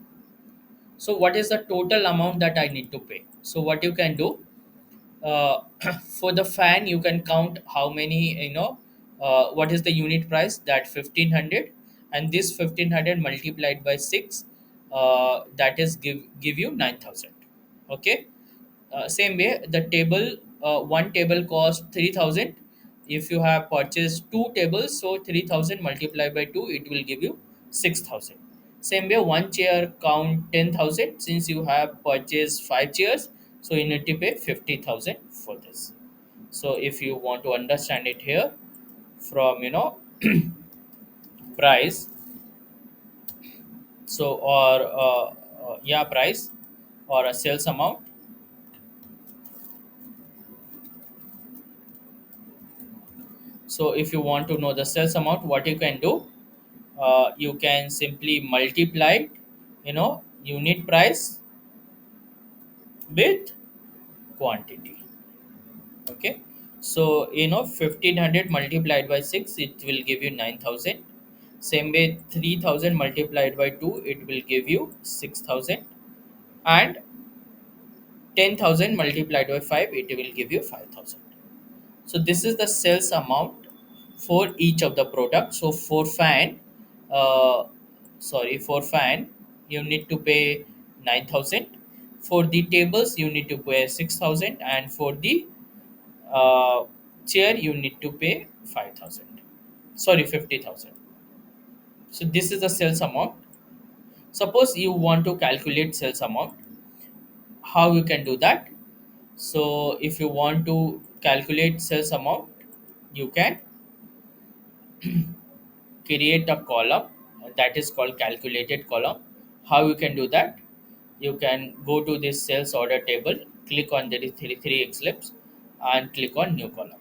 So what is the total amount that I need to pay? So what you can do, uh, for the fan you can count how many, what is the unit price, that 1500, and this 1500 multiplied by 6, that is give you 9000. Okay, same way the table, one table cost 3000. If you have purchased 2 tables, so 3000 multiplied by 2, it will give you 6000. Same way one chair count 10,000, since you have purchased 5 chairs, so you need to pay 50,000 for this. So if you want to understand it here, from price, so or yeah, price or a sales amount. So if you want to know the sales amount, what you can do, you can simply multiply, unit price with quantity. Okay, so 1500 multiplied by 6, it will give you 9000. Same way 3000 multiplied by 2, it will give you 6000, and 10,000 multiplied by 5, it will give you 5,000. So this is the sales amount for each of the products. So for fan, uh, for fan, you need to pay 9,000. For the tables, you need to pay 6,000, and for the uh, chair, you need to pay 5,000. Sorry, 50,000. So this is the sales amount. Suppose you want to calculate sales amount, how you can do that? So if you want to calculate sales amount, you can create a column that is called calculated column. How you can do that? You can go to this sales order table, click on the three ellipses, and click on new column.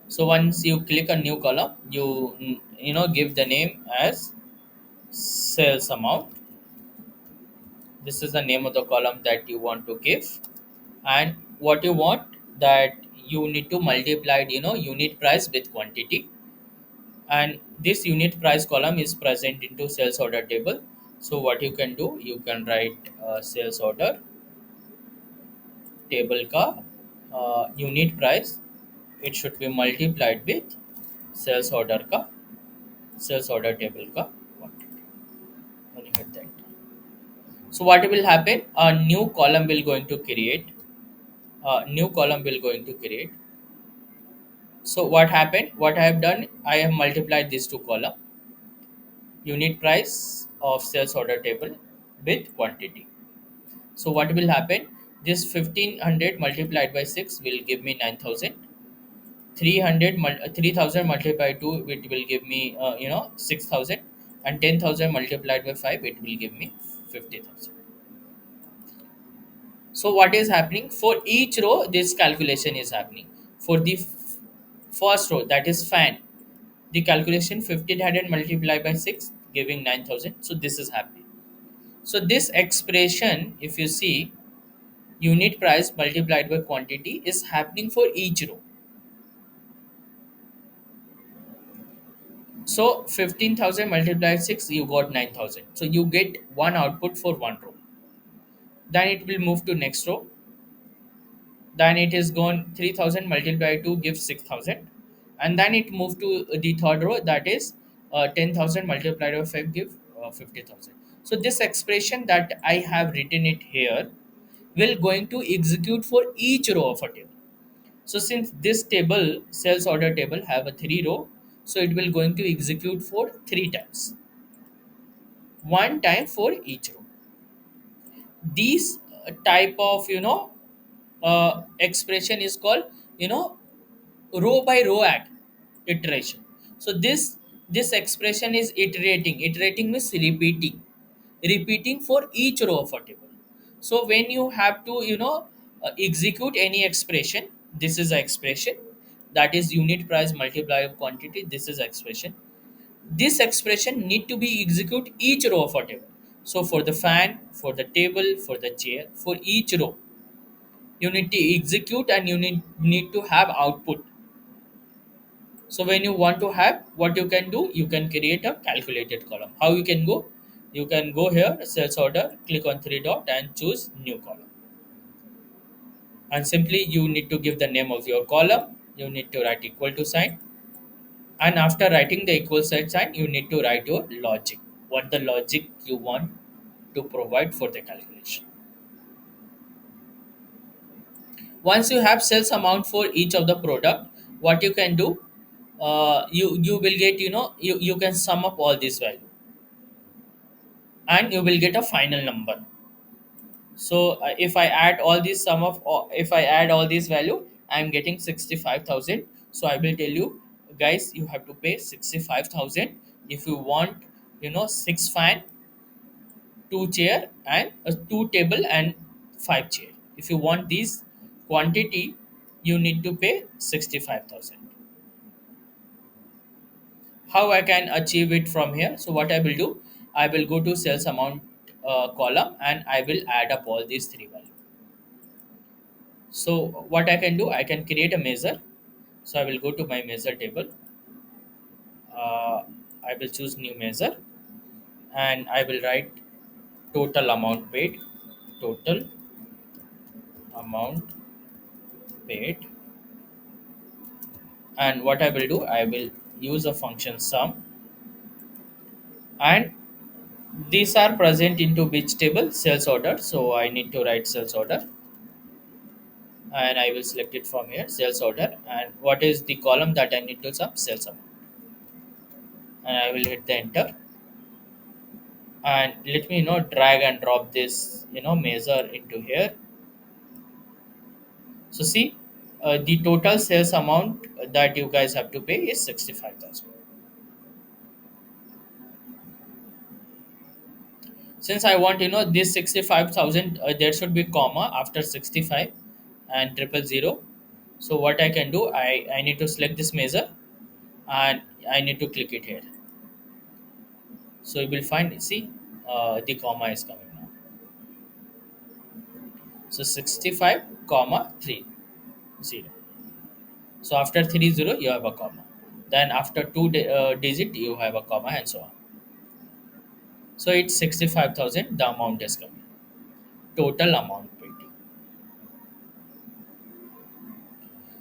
So once you click on new column, give the name as sales amount. This is the name of the column that you want to give, and what you want, that you need to multiply unit price with quantity, and this unit price column is present into sales order table. So what you can do, you can write sales order table ka unit price, it should be multiplied with sales order ka sales order table ka quantity. When you hit that, so what will happen, a new column will going to create, so what happened, what I have done, I have multiplied these two column, unit price of sales order table with quantity. So what will happen? This 1500 multiplied by 6 will give me 9000, 3000 multiplied by 2, it will give me 6000, and 10,000 multiplied by 5, it will give me 50,000. So what is happening for each row? This calculation is happening. For the first row, that is fan, the calculation 1500 multiplied by 6 giving 9000. So this is happening. So this expression, if you see, unit price multiplied by quantity is happening for each row. So 15,000 multiplied 6, you got 9,000. So you get one output for one row. Then it will move to next row. Then it is gone 3,000 multiplied by 2 gives 6,000. And then it moved to the third row, that is 10,000 multiplied by 5 give 50,000. So this expression that I have written it here will going to execute for each row of a table. So since this table, sales order table, have a three row, so it will going to execute for three times, one time for each row. These type of expression is called row by row at iteration. So this expression is iterating means repeating for each row of a table. So when you have to execute any expression, this is an expression, that is unit price multiplied by quantity. This is expression. This expression need to be execute each row of a table. So for the fan, for the table, for the chair, for each row you need to execute, and you need to have output. So when you want to have, what you can do, you can create a calculated column. How you can go? You can go here, sales order, click on three dot and choose new column. And simply you need to give the name of your column. You need to write equal to sign. And after writing the equal sign, you need to write your logic. What the logic you want to provide for the calculation. Once you have sales amount for each of the product, what you can do, you will get, you can sum up all this value, and you will get a final number. So if I add all this sum of, if I add all this value, I am getting 65,000. So I will tell you guys, you have to pay 65,000 if you want, six fan, two chair, and two table, and five chair. If you want these quantity, you need to pay 65,000. How I can achieve it from here? So what I will do, I will go to sales amount column, and I will add up all these three values. So what I can do, I can create a measure. So I will go to my measure table. uh, I will choose new measure, and I will write total amount paid, total amount paid. And what I will do, I will use a function sum, and these are present into which table? Sales order. So I need to write sales order, and I will select it from here, sales order. And what is the column that I need to sum? Sales amount. And I will hit the enter, and let me drag and drop this measure into here. So see, the total sales amount that you guys have to pay is 65,000. Since I want this 65,000, there should be comma after 65 and triple zero. So what I can do, I need to select this measure, and I need to click it here. So you will find, see, the comma is coming now. So 65 comma 3 0. So after 30 you have a comma. Then after digit you have a comma, and so on. So it's 65,000. The amount is coming. Total amount paid.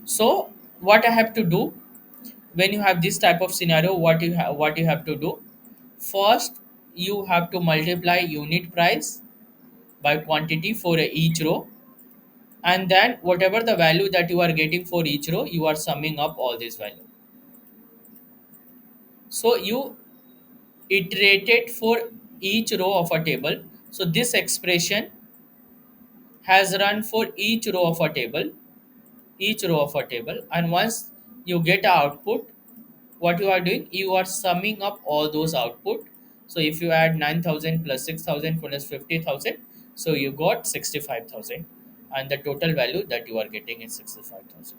So what I have to do, when you have this type of scenario, what you have to do? First, you have to multiply unit price by quantity for each row, and then whatever the value that you are getting for each row, you are summing up all this value. So you iterated for each row of a table. So this expression has run for each row of a table, and once you get a output. What you are doing, you are summing up all those output. So if you add 9,000 plus 6,000 plus 50,000, so you got 65,000, and the total value that you are getting is 65,000.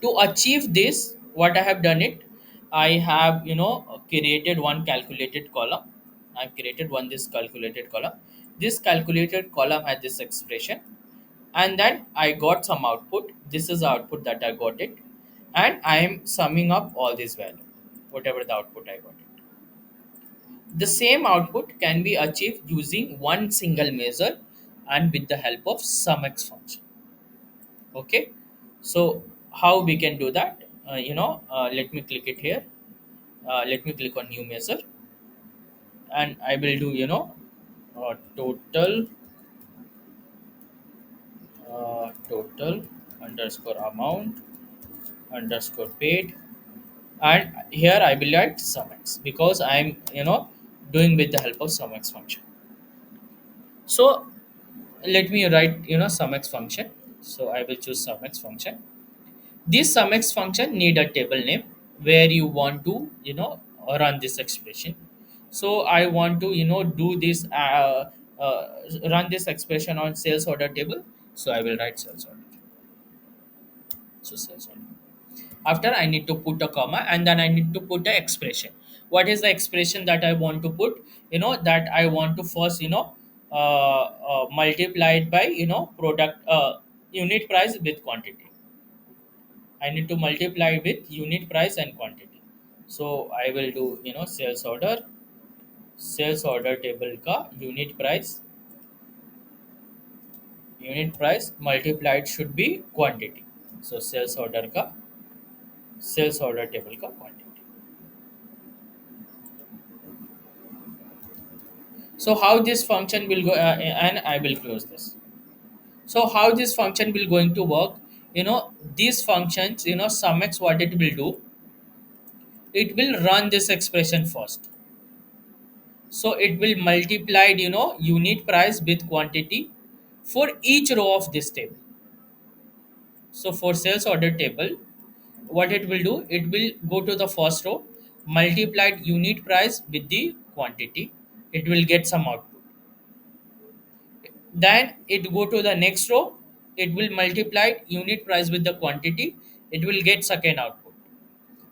To achieve this, what I have done it, I have created one calculated column. I've created one this calculated column. This calculated column has this expression, and then I got some output. This is the output that I got it, and I am summing up all this value, whatever the output I got it. The same output can be achieved using one single measure and with the help of SUMX function. Okay, so how we can do that? Let me click it here. Let me click on new measure, and I will do total total underscore amount underscore paid, and here I will add SUMX because I'm doing with the help of SUMX function. So let me write SUMX function. So I will choose SUMX function. This SUMX function need a table name where you want to run this expression. So I want to do this uh, run this expression on sales order table. So I will write sales order. So sales order. After, I need to put a comma, and then I need to put a expression. What is the expression that I want to put? That I want to first multiply it by product unit price with quantity. I need to multiply with unit price and quantity. So I will do sales order table ka unit price multiplied should be quantity. So sales order table ka quantity. So how this function will go, and I will close this. So how this function will going to work? These functions, SUMX, what it will do, it will run this expression first. So it will multiply unit price with quantity for each row of this table. So for sales order table, what it will do, it will go to the first row, multiplied unit price with the quantity, it will get some output. Then it go to the next row, it will multiply unit price with the quantity, it will get second output.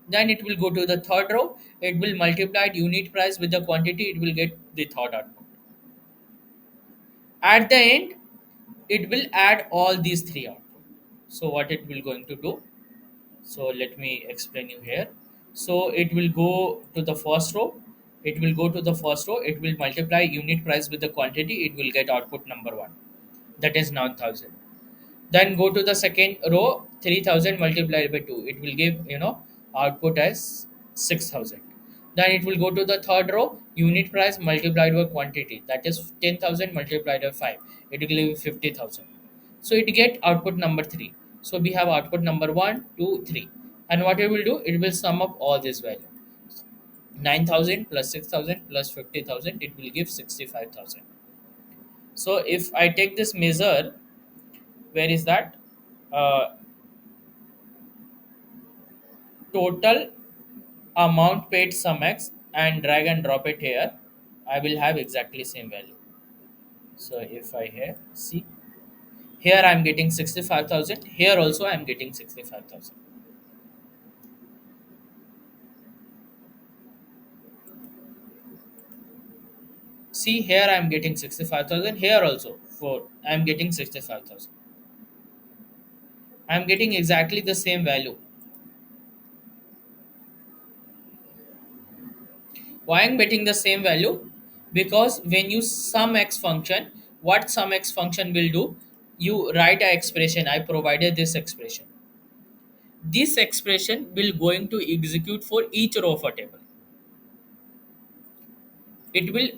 Then it will go to the third row, it will multiply unit price with the quantity, it will get the third output. At the end, it will add all these three output. So what it will going to do, so let me explain you here. So it will go to the first row, it will multiply unit price with the quantity, it will get output number 1, that is 9,000. Then go to the second row, 3,000 multiplied by 2, it will give output as 6,000. Then it will go to the third row, unit price multiplied by quantity, that is 10,000 multiplied by 5, it will give 50,000. So it get output number 3. So we have output number 1, 2, 3. And what it will do, it will sum up all this value. 9,000 plus 6,000 plus 50,000, it will give 65,000. So if I take this measure, where is that? Uh, Total amount paid SUMX, and drag and drop it here, I will have exactly same value. So if I here see, here I'm getting 65,000, here also I'm getting 65,000. See, here I'm getting 65,000, here also for I'm getting 65,000. I'm getting exactly the same value. Why I'm getting the same value? Because when you sum x function, what sum x function will do, you write a expression. I provided this expression. This expression will going to execute for each row of a table. It will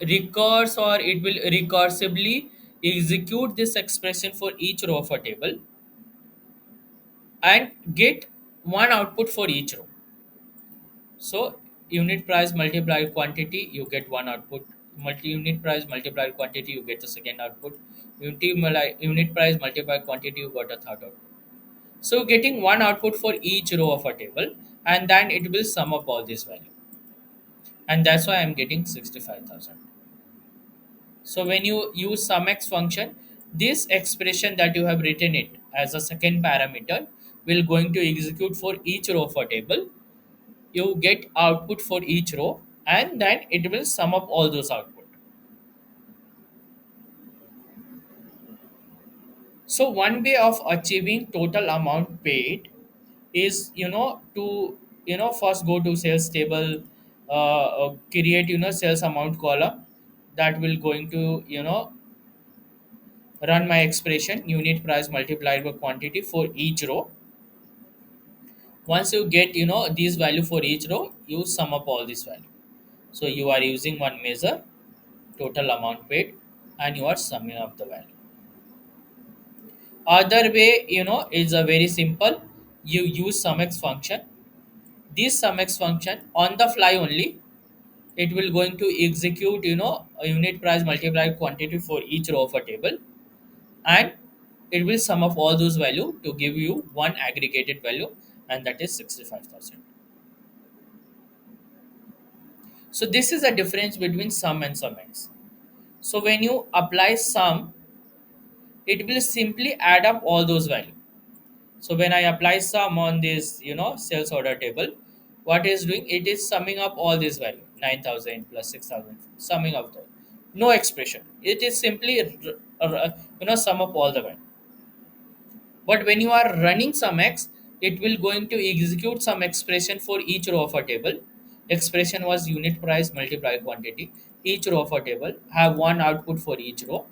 recurse, or it will recursively execute this expression for each row of a table and get one output for each row. So unit price multiplied quantity, you get one output. Unit price multiplied quantity, you get the second output. Unit price multiplied quantity, you got a third output. So getting one output for each row of a table, and then it will sum up all this value, and that's why I'm getting 65,000. So when you use SUMX function, this expression that you have written it as a second parameter will going to execute for each row of a table. You get output for each row, and then it will sum up all those output. So one way of achieving total amount paid is, to, first go to sales table, create, sales amount column that will going to, run my expression unit price multiplied by quantity for each row. Once you get, these value for each row, you sum up all this value. So you are using one measure, total amount paid, and you are summing up the value. Other way, is a very simple. You use SUMX function. This SUMX function on the fly only, it will going to execute, a unit price multiplied quantity for each row of a table, and it will sum up all those value to give you one aggregated value, and that is 65,000. So this is a difference between sum and SUMX. So when you apply sum, it will simply add up all those values. So when I apply sum on this, sales order table, what is doing? It is summing up all this value, 9,000 plus 6,000, summing up those. No expression. It is simply, sum up all the value. But when you are running some x, it will going to execute some expression for each row of a table. Expression was unit price multiplied quantity. Each row of a table have one output for each row,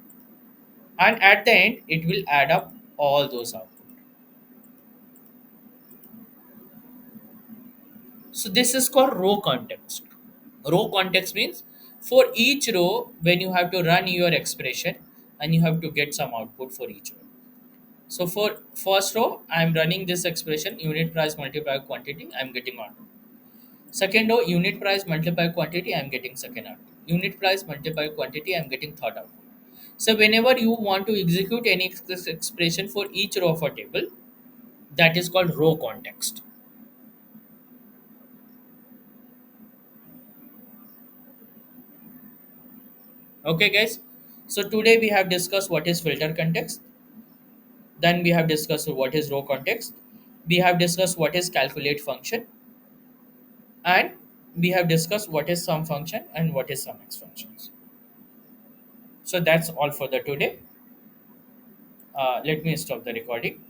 and at the end it will add up all those outputs. So this is called row context. Row context means for each row, when you have to run your expression and you have to get some output for each row. So for first row, I'm running this expression unit price multiplied quantity, I'm getting output. Second row, unit price multiplied quantity, I'm getting second output. Unit price multiplied quantity, I'm getting third output. So whenever you want to execute any this expression for each row of a table, that is called row context. Okay, guys. So today we have discussed what is filter context. Then we have discussed what is row context. We have discussed what is calculate function, and we have discussed what is sum function and what is sum x functions. So that's all for the today. Let me stop the recording.